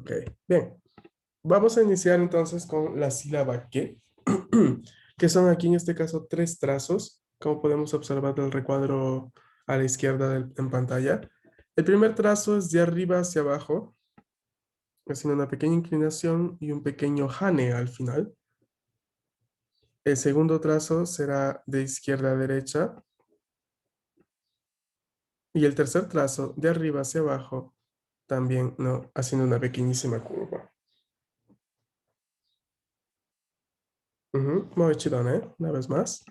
Ok, bien. Vamos a iniciar entonces con la sílaba que, que son aquí en este caso tres trazos, como podemos observar del recuadro a la izquierda en pantalla. El primer trazo es de arriba hacia abajo, haciendo una pequeña inclinación y un pequeño hane al final. El segundo trazo será de izquierda a derecha. Y el tercer trazo de arriba hacia abajo, también, ¿no? Haciendo una pequeñísima curva. Muy chido, ¿eh? Una vez más.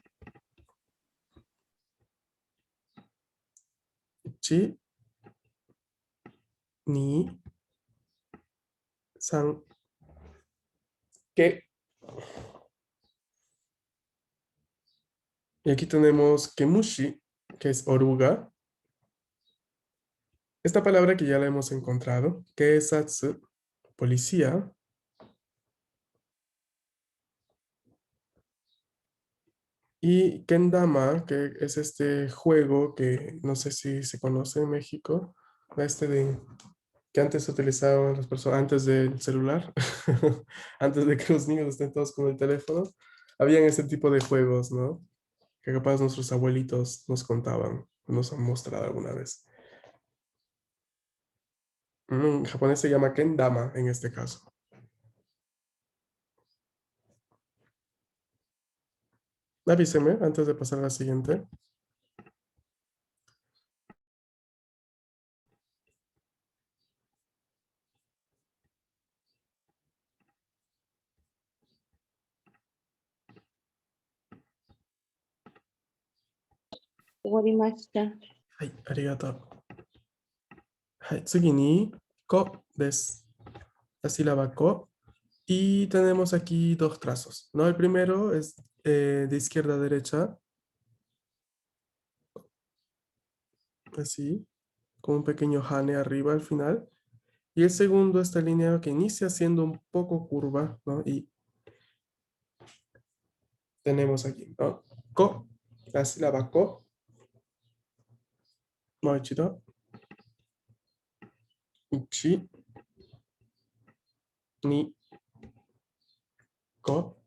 Chi, ni, san, que. Y aquí tenemos kemushi, que es oruga. Esta palabra que ya la hemos encontrado, que es satsu, policía. Y kendama, que es este juego que no sé si se conoce en México, este de que antes utilizaban las personas, antes del celular, antes de que los niños estén todos con el teléfono, habían ese tipo de juegos, ¿no? Que capaz nuestros abuelitos nos contaban, nos han mostrado alguna vez. En japonés se llama kendama en este caso. Avíseme antes de pasar a la siguiente. Orimashita. はい、ありがとう。はい、次に、ko です。La sílaba ko. Y tenemos aquí dos trazos, ¿no? El primero es de izquierda a derecha, así, con un pequeño hane arriba al final. Y el segundo, esta línea que inicia siendo un poco curva, ¿no? Y tenemos aquí, ¿no? Ko, la sílaba ko. Muy chido. Ichi, ni, ko.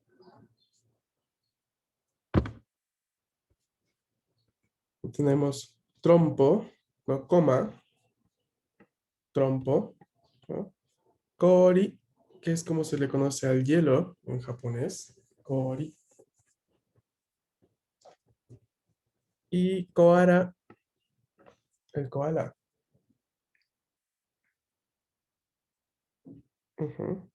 Y tenemos trompo, ¿no? Coma, trompo, ¿no? Kori, que es como se le conoce al hielo en japonés. Kori. Y koara, el koala. Ujú.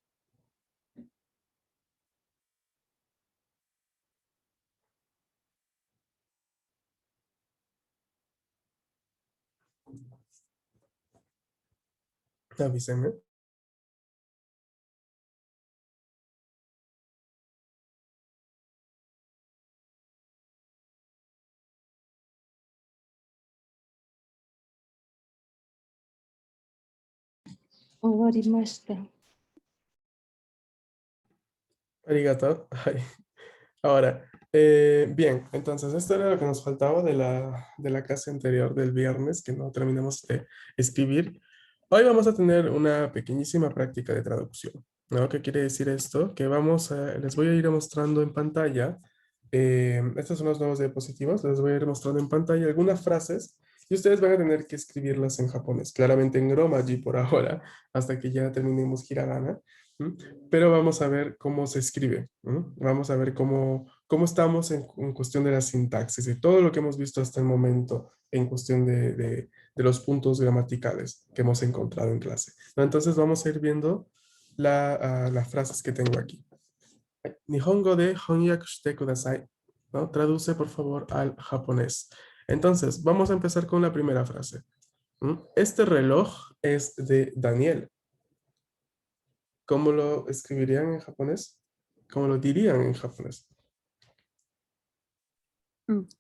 Avíseme. Orimashita. Arigato. Ay. Ahora, bien, entonces esto era lo que nos faltaba de la clase anterior del viernes, que no terminamos de escribir. Hoy vamos a tener una pequeñísima práctica de traducción, ¿no? ¿Qué quiere decir esto? Que les voy a ir mostrando en pantalla, estos son los nuevos diapositivos, les voy a ir mostrando en pantalla algunas frases y ustedes van a tener que escribirlas en japonés, claramente en Romaji por ahora, hasta que ya terminemos hiragana. ¿M? Pero vamos a ver cómo se escribe. Vamos a ver cómo estamos en cuestión de la sintaxis y todo lo que hemos visto hasta el momento en cuestión de los puntos gramaticales que hemos encontrado en clase, ¿no? Entonces vamos a ir viendo las frases que tengo aquí. Nihongo de honyaku shite kudasai, ¿no? Traduce por favor al japonés. Entonces, vamos a empezar con la primera frase. Este reloj es de Daniel. ¿Cómo lo escribirían en japonés? ¿Cómo lo dirían en japonés?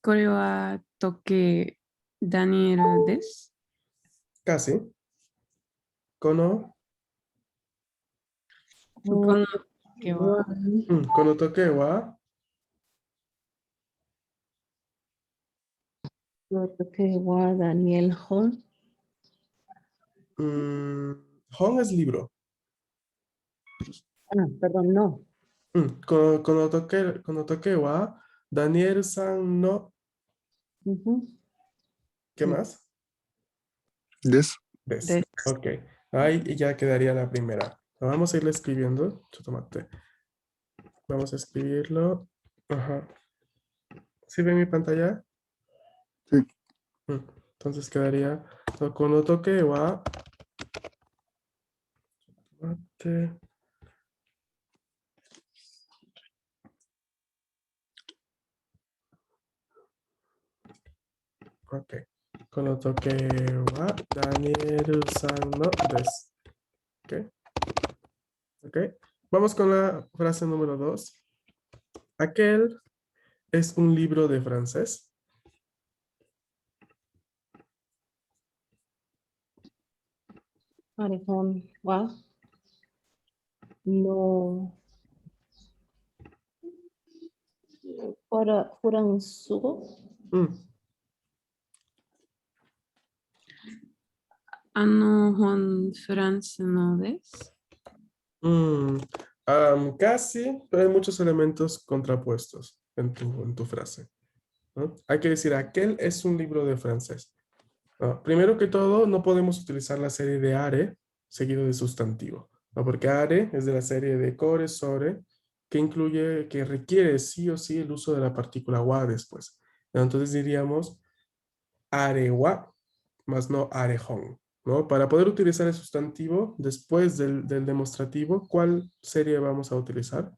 これは時計ダニエルです。 Casi. Kono, この時計は kono toke wa Toque wa Daniel Hall. hon es libro. Ah, perdón, no. この時計は Daniel-san no, Ujú. ¿qué más? Des. Des. Des. Ok, ahí ya quedaría la primera. Vamos a irla escribiendo. Chotomate. Vamos a escribirlo. Ajá. ¿Sí ven mi pantalla? Sí. Entonces quedaría この時計は mate. Ok. この時計は Daniel-san no desu. Ok. Ok. Vamos con la frase número 2. Aquel es un libro de francés. Arejón, wa, no, para Furansugo, Mm, Hon France no des. mm, casi, pero hay muchos elementos contrapuestos en tu frase, ¿no? Hay que decir, aquel es un libro de francés. ¿No? Primero que todo, no podemos utilizar la serie de are seguido de sustantivo, ¿no? Porque are es de la serie de core, sore, que incluye, que requiere sí o sí el uso de la partícula wa después. ¿No? Entonces diríamos arewa, más no arejón, ¿no? Para poder utilizar el sustantivo después del demostrativo, ¿cuál serie vamos a utilizar?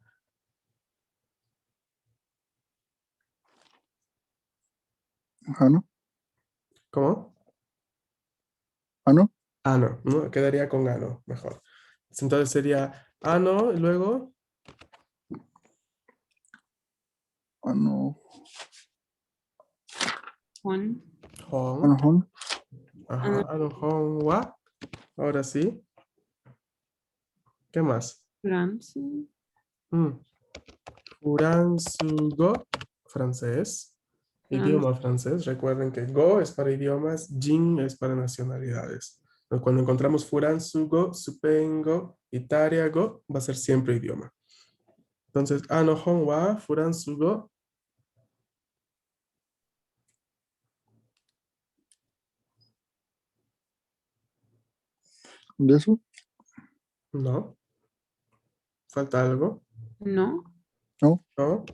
Ano. ¿Cómo? Ano. Ano, ¿no? Quedaría con ano, mejor. Entonces sería ano y luego Ano. Hon. hon. Anohon. Ajá, ano, wa. Ahora sí. ¿Qué más? France. Mm. Furansugo, francés. France. Idioma francés. Recuerden que go es para idiomas, jin es para nacionalidades. ¿No? Cuando encontramos furansugo, supengo, itariago, va a ser siempre idioma. Entonces, anohon wa furansugo. Desu. No. Falta algo. No No. ¿No?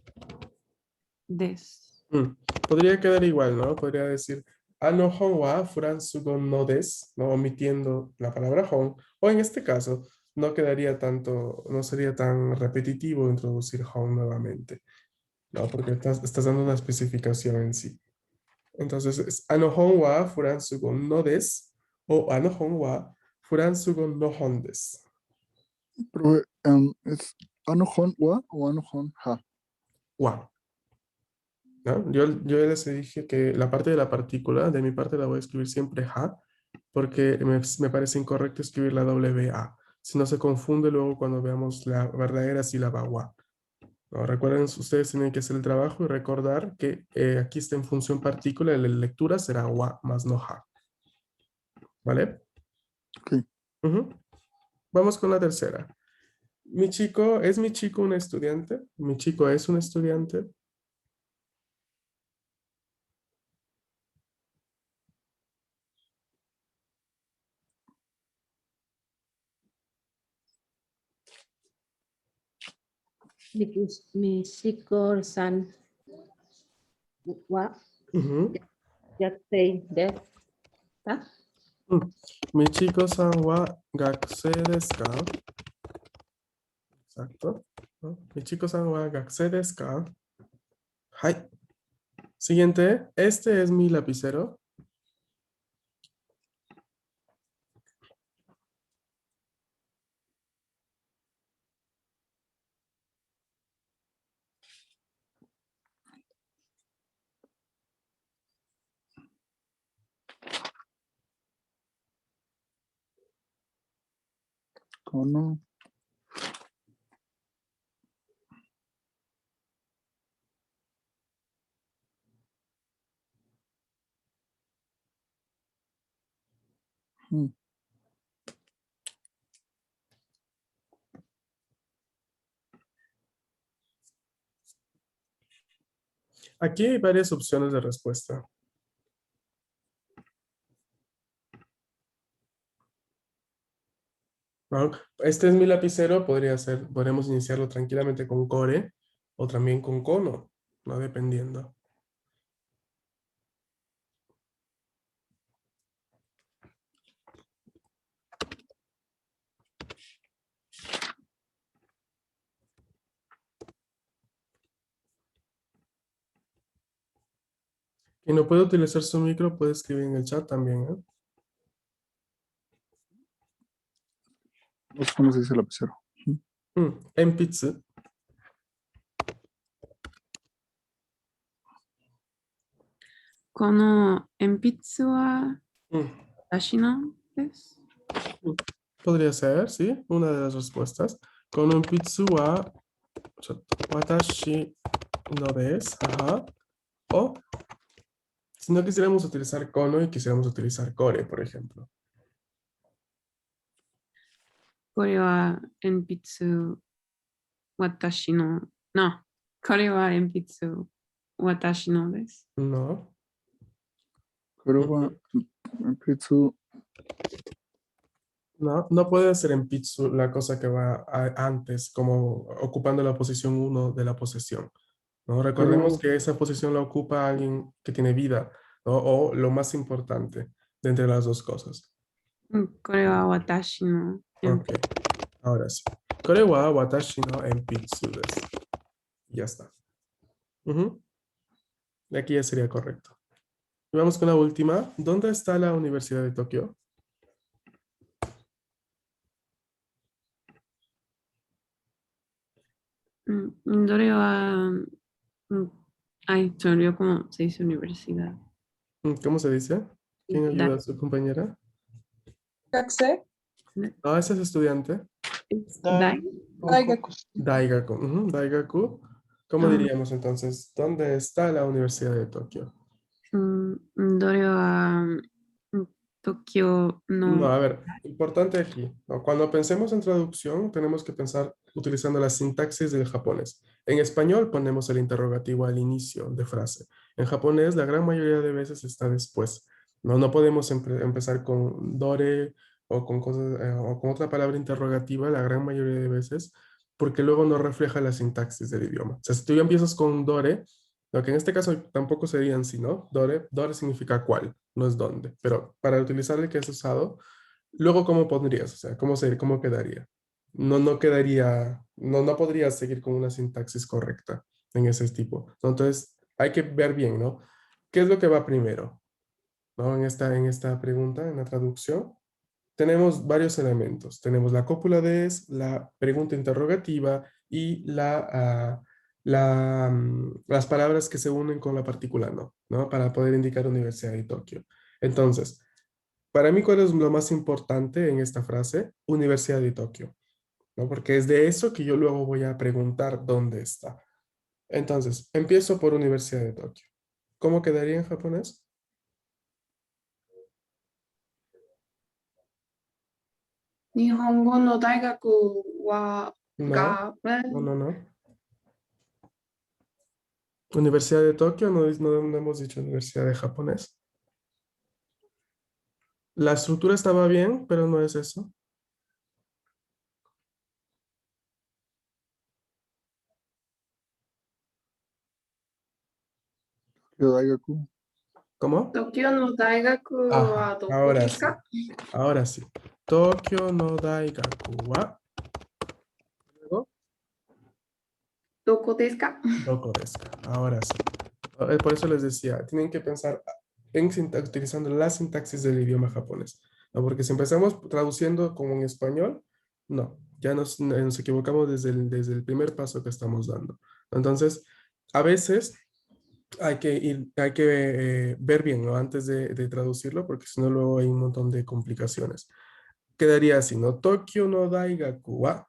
des. Mm. Podría quedar igual, ¿no? Podría decir ano hon wa furansugo no des, ¿no? Omitiendo la palabra hon. O en este caso, no quedaría tanto, no sería tan repetitivo introducir hon nuevamente, ¿no? Porque estás dando una especificación en sí. Entonces es ano hon wa furansugo no des o ano hon wa furansugo no hon des. Pero es Anohon wa o Anohon ha. Wa. ¿No? Yo les dije que la parte de la partícula, de mi parte la voy a escribir siempre ha, porque me parece incorrecto escribir la WA. Si no se confunde luego cuando veamos la verdadera sílaba wa. ¿No? Recuerden, ustedes tienen que hacer el trabajo y recordar que aquí está en función partícula y la lectura será wa más no ha. ¿Vale? Ok. Ujú. Vamos con la tercera. Mi chico, ¿es mi chico un estudiante? Mi chico es un estudiante. Mishiko san, wa, Ujú. yaktei, de, ta, Mm. Mi chico san wa gakusei desu ka? Exacto. ¿No? Mi chico san wa gakusei desu ka? Hai. Siguiente. Este es mi lapicero. Kono. Hmm. Aquí hay varias opciones de respuesta. ¿No? Este es mi lapicero, podría ser, podremos iniciarlo tranquilamente con core o también con cono, no dependiendo. Quien no puede utilizar su micro puede escribir en el chat también, ¿eh? No sé cómo se dice lapicero. Enpitsu. この鉛筆は Mm, 私のです。 Podría ser, sí, una de las respuestas. Kono enpitsu wa watashi no desu. Ajá. O si no quisiéramos utilizar kono y quisiéramos utilizar core, por ejemplo. これは鉛筆、私の、no。これは鉛筆、私のです。 No. Kuroba Pitsu. No, no puede ser en Pitsu la cosa que va antes, como ocupando la posición uno de la posesión, ¿no? Recordemos que esa posición la ocupa alguien que tiene vida, ¿no? O lo más importante de entre las dos cosas. これは私の Ok, ahora sí. Kore wa watashi no enpitsu desu. Ya está. Ujú. De aquí ya sería correcto. Y vamos con la última. ¿Dónde está la Universidad de Tokio? どれは、ay, se olvidó cómo se dice universidad. ¿Cómo se dice? ¿Quién ayuda a su compañera? Kakse, No, ese es estudiante. Dai. Daigaku. Daigaku. Ujú, Daigaku. ¿Cómo Ah. diríamos entonces? ¿Dónde está la Universidad de Tokio? どれは、Tokio No, no. a ver, importante aquí, ¿no? Cuando pensemos en traducción, tenemos que pensar utilizando la sintaxis del japonés. En español ponemos el interrogativo al inicio de frase. En japonés, la gran mayoría de veces está después. No, no podemos empezar con dore o con cosas, o con otra palabra interrogativa la gran mayoría de veces, porque luego no refleja la sintaxis del idioma. O sea, si tú ya empiezas con dore, lo que en este caso tampoco serían si, ¿no? Dore significa cuál, no es dónde. Pero para utilizar el que es usado, luego, ¿cómo pondrías? O sea, cómo quedaría? No, no quedaría, no podrías seguir con una sintaxis correcta en ese tipo. ¿No? Entonces, hay que ver bien, ¿no? ¿Qué es lo que va primero? ¿No? En esta pregunta, en la traducción, tenemos varios elementos. Tenemos la cópula de es, la pregunta interrogativa y las palabras que se unen con la partícula no, ¿no? Para poder indicar Universidad de Tokio. Entonces, para mí, ¿cuál es lo más importante en esta frase? Universidad de Tokio, ¿no? Porque es de eso que yo luego voy a preguntar dónde está. Entonces, empiezo por Universidad de Tokio. ¿Cómo quedaría en japonés? 日本語の大学は、 No, no, no. Universidad de Tokio, no hemos dicho Universidad de Japonés. La estructura estaba bien, pero no es eso. Daigaku. ¿Cómo? 東京の大学 Ajá, はどこ ahora です sí. か Ahora sí. Tokio no Daigaku wa. Luego, どこですか Doko desu ka. Ahora sí. Por eso les decía, tienen que pensar utilizando la sintaxis del idioma japonés, ¿no? Porque si empezamos traduciendo como en español, no, ya nos equivocamos desde el primer paso que estamos dando. Entonces, a veces hay que ver bien, ¿no? Antes de traducirlo, porque si no luego hay un montón de complicaciones. Quedaría así, ¿no? Tokio no Daigaku wa,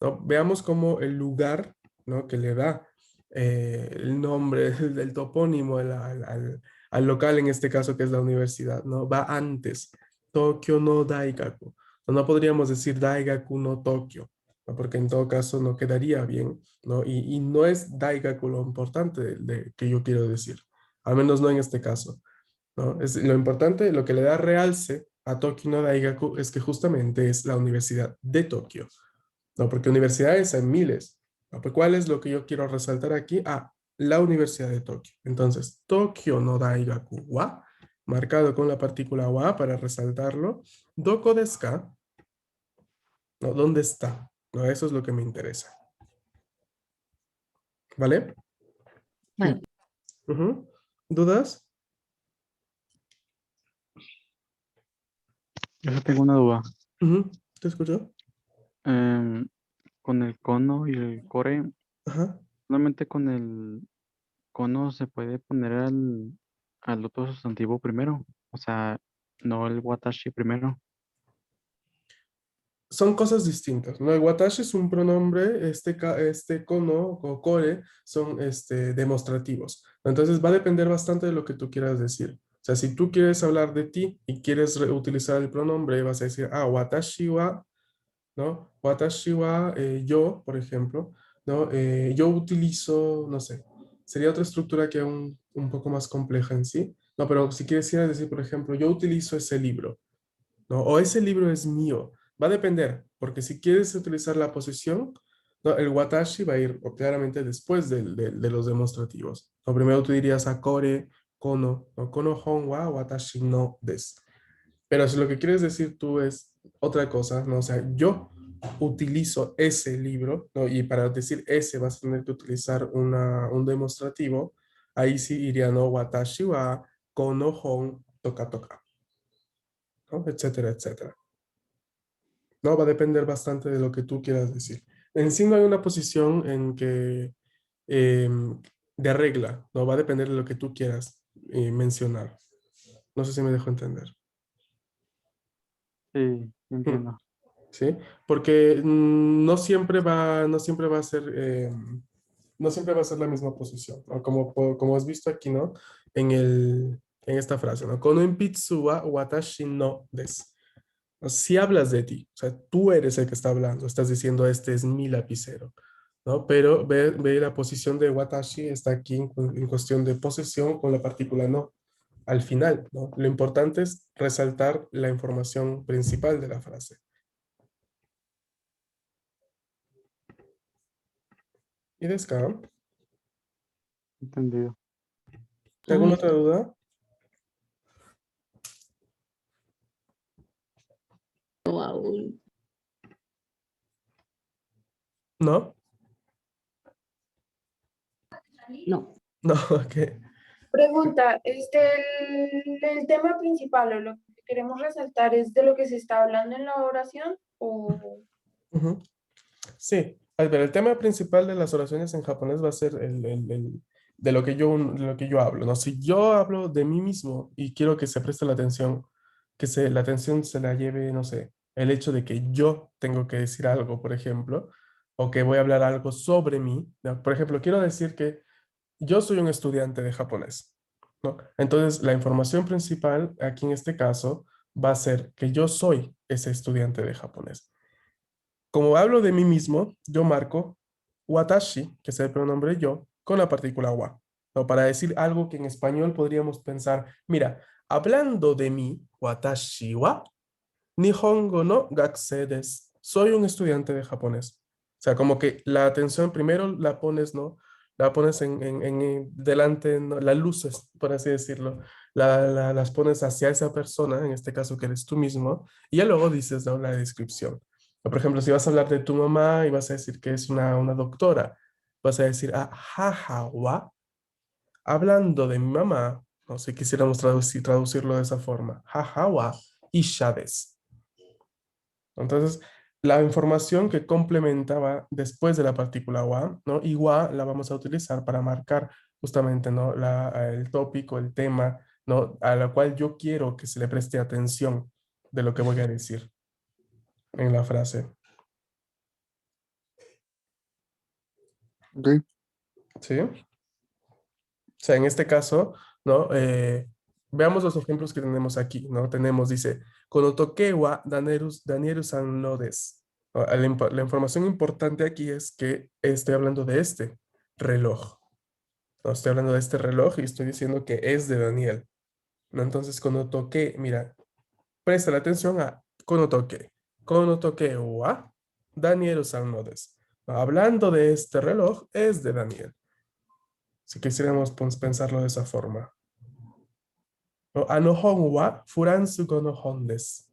¿no? Veamos como el lugar, ¿no? Que le da el nombre, el topónimo al local, en este caso que es la universidad, ¿no? Va antes, Tokio no Daigaku. No podríamos decir Daigaku no Tokio, ¿no? Porque en todo caso no quedaría bien, ¿no? Y no es daigaku lo importante que yo quiero decir, al menos no en este caso, ¿no? Es lo importante, lo que le da realce a Tokyo no Daigaku es que justamente es la Universidad de Tokio, ¿no? Porque universidades hay miles, ¿no? Pues, ¿cuál es lo que yo quiero resaltar aquí? Ah, la Universidad de Tokio. Entonces, Tokyo no Daigaku wa, marcado con la partícula wa para resaltarlo. Doko desu ka? ¿No? ¿Dónde está? ¿No? Eso es lo que me interesa. ¿Vale? Vale. Ujú. ¿Dudas? Yo tengo una duda. Ujú. ¿Te escucho? Em, con el cono y el core, Ajá. solamente con el cono se puede poner al otro sustantivo primero. O sea, no el watashi primero. Son cosas distintas, ¿no? El watashi es un pronombre, este kono o kore son demostrativos. Entonces va a depender bastante de lo que tú quieras decir. O sea, si tú quieres hablar de ti y quieres utilizar el pronombre, vas a decir, ah, watashi wa, ¿no? Watashi wa, yo, por ejemplo, ¿no? Yo utilizo, no sé, sería otra estructura que un poco más compleja en sí. No, pero si quieres ir a decir, por ejemplo, yo utilizo ese libro. ¿No? O ese libro es mío. Va a depender, porque si quieres utilizar la posición, ¿no? El watashi va a ir claramente después de los demostrativos. ¿No? Primero tú dirías akore, kono, ¿no? Kono hon wa watashi no desu. Pero si lo que quieres decir tú es otra cosa, ¿no? O sea, yo utilizo ese libro, ¿no? Y para decir ese vas a tener que utilizar un demostrativo. Ahí sí iría, ¿no? Watashi wa kono hon toka toka, ¿no? Etcétera, etcétera. No, va a depender bastante de lo que tú quieras decir. En sí no hay una posición en que de regla, no va a depender de lo que tú quieras mencionar. No sé si me dejo entender. Sí, Mm, entiendo. ¿Sí? Porque no siempre va a ser, no siempre va a ser la misma posición, ¿no? Como has visto aquí, ¿no? En esta frase, ¿no? Kono enpitsu wa watashi no desu. Si hablas de ti, o sea, tú eres el que está hablando, estás diciendo, este es mi lapicero, ¿no? Pero ve la posición de watashi, está aquí en cuestión de posesión con la partícula no, al final, ¿no? Lo importante es resaltar la información principal de la frase. ¿Y desca? Entendido. ¿Alguna otra duda? Wow. ¿No? No. No, ok. Pregunta, el tema principal o lo que queremos resaltar es de lo que se está hablando en la oración o Ujú. Sí, pero el tema principal de las oraciones en japonés va a ser de lo que yo hablo, ¿no? Si yo hablo de mí mismo y quiero que se preste la atención, la atención se la lleve, no sé, el hecho de que yo tengo que decir algo, por ejemplo, o que voy a hablar algo sobre mí, ¿no? Por ejemplo, quiero decir que yo soy un estudiante de japonés, ¿no? Entonces, la información principal aquí en este caso va a ser que yo soy ese estudiante de japonés. Como hablo de mí mismo, yo marco watashi, que es el pronombre yo, con la partícula wa. ¿No? Para decir algo que en español podríamos pensar, mira, hablando de mí, watashi wa nihongo no gakusei desu. Soy un estudiante de japonés. O sea, como que la atención primero la pones, ¿no? La pones delante, ¿no? Las luces, por así decirlo. Las pones hacia esa persona, en este caso que eres tú mismo, y ya luego dices, ¿no? La descripción. O, por ejemplo, si vas a hablar de tu mamá y vas a decir que es una doctora, vas a decir, ah, haha wa, hablando de mi mamá, no sé, quisiéramos traducirlo de esa forma, haha wa isha desu. Entonces, la información que complementaba después de la partícula wa, ¿no? Y wa la vamos a utilizar para marcar justamente, ¿no? El tópico, el tema, ¿no? A la cual yo quiero que se le preste atención de lo que voy a decir en la frase. Ok. ¿Sí? O sea, en este caso, ¿no? Veamos los ejemplos que tenemos aquí, ¿no? Tenemos, dice, Konotoke wa danieru-san no desu. La información importante aquí es que estoy hablando de este reloj. No, estoy hablando de este reloj y estoy diciendo que es de Daniel. ¿No? Entonces, cuando toqué, mira, presta la atención a cuando toqué. Cuando toqué wa, Daniel Usalnodes. Hablando de este reloj, es de Daniel. Si quisiéramos pues, pensarlo de esa forma. No, Anohon wa furansugo no hon desu.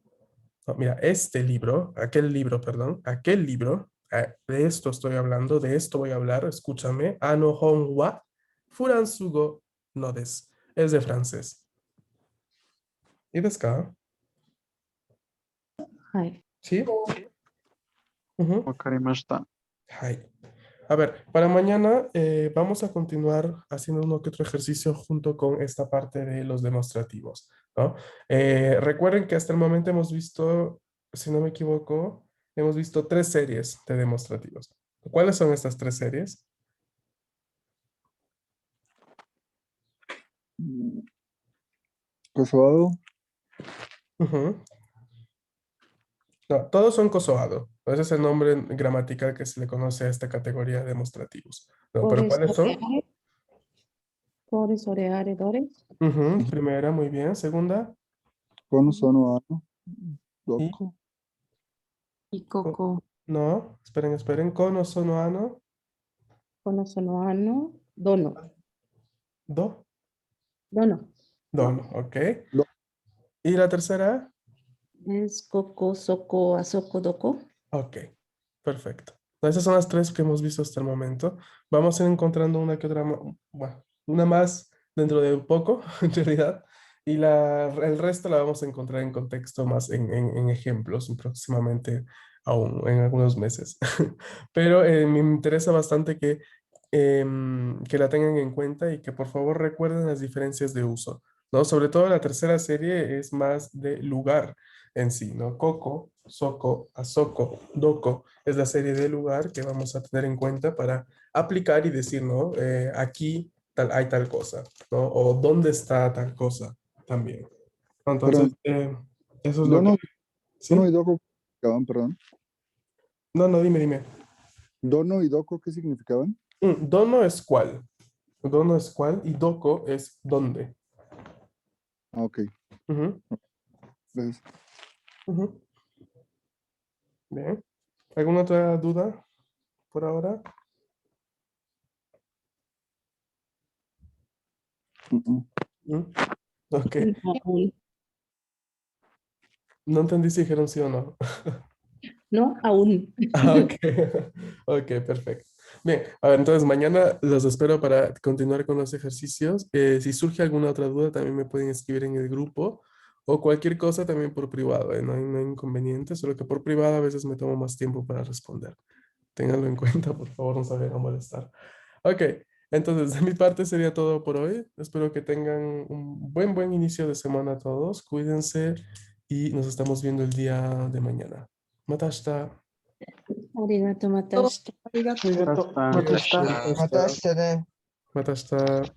No, mira, este libro, aquel libro, de esto estoy hablando, de esto voy a hablar, escúchame. Anohon wa furansugo no desu. Es de francés. ¿Y desu ka? はい。 ¿Sí? Ujú. Wakarimashita. Hai. A ver, para mañana vamos a continuar haciendo uno que otro ejercicio junto con esta parte de los demostrativos, ¿no? Recuerden que hasta el momento hemos visto, si no me equivoco, hemos visto 3 series de demostrativos. ¿Cuáles son estas 3 series? Kosoado, Ujú. No, todos son cosoado. Ese es el nombre gramatical que se le conoce a esta categoría de demostrativos. No, pero ¿cuáles son? これそれあれどれ Ujú, primera, muy bien. Segunda. Kono Sono Ano, Y, Doko, Ikoko. no, esperen. Kono sono ano. このそのあの、どの、 Do. どの。 Don, ok. Do. ¿Y la tercera? Es coco, soco, asoco, doco. Ok, perfecto. Esas son las 3 que hemos visto hasta el momento. Vamos a ir encontrando una que otra, bueno, una más dentro de un poco, en realidad. Y el resto la vamos a encontrar en contexto más en ejemplos próximamente, aún en algunos meses. Pero me interesa bastante que la tengan en cuenta y que por favor recuerden las diferencias de uso, ¿no? Sobre todo la tercera serie es más de lugar en sí, ¿no? Coco, Soco, Asoko, Doko es la serie de lugar que vamos a tener en cuenta para aplicar y decir, ¿no? Aquí hay tal cosa, ¿no? O dónde está tal cosa también. Entonces, eso es lo que... Dono, ¿Sí? Dono y Doko, ¿qué significaban, perdón? No, no, dime. Dono y Doko, ¿qué significaban? Dono es cuál. Dono es cuál y Doko es dónde. Ah, ok, Ujú, gracias. ujú. Bien. ¿Alguna otra duda por ahora? Mm. ¿Mm? Ok. No, aún. No entendí si dijeron sí o no. No, aún. Ah, ok. Ok, perfecto. Bien, a ver, entonces mañana los espero para continuar con los ejercicios. Si surge alguna otra duda, también me pueden escribir en el grupo o cualquier cosa también por privado, no hay inconveniente, solo que por privado a veces me tomo más tiempo para responder. Ténganlo en cuenta, por favor, no se vayan a molestar. Ok, entonces de mi parte sería todo por hoy. Espero que tengan un buen inicio de semana todos. Cuídense y nos estamos viendo el día de mañana. Matashita. ありがとう、また明日。Hasta. Matashita. Matashita ne. Matashita.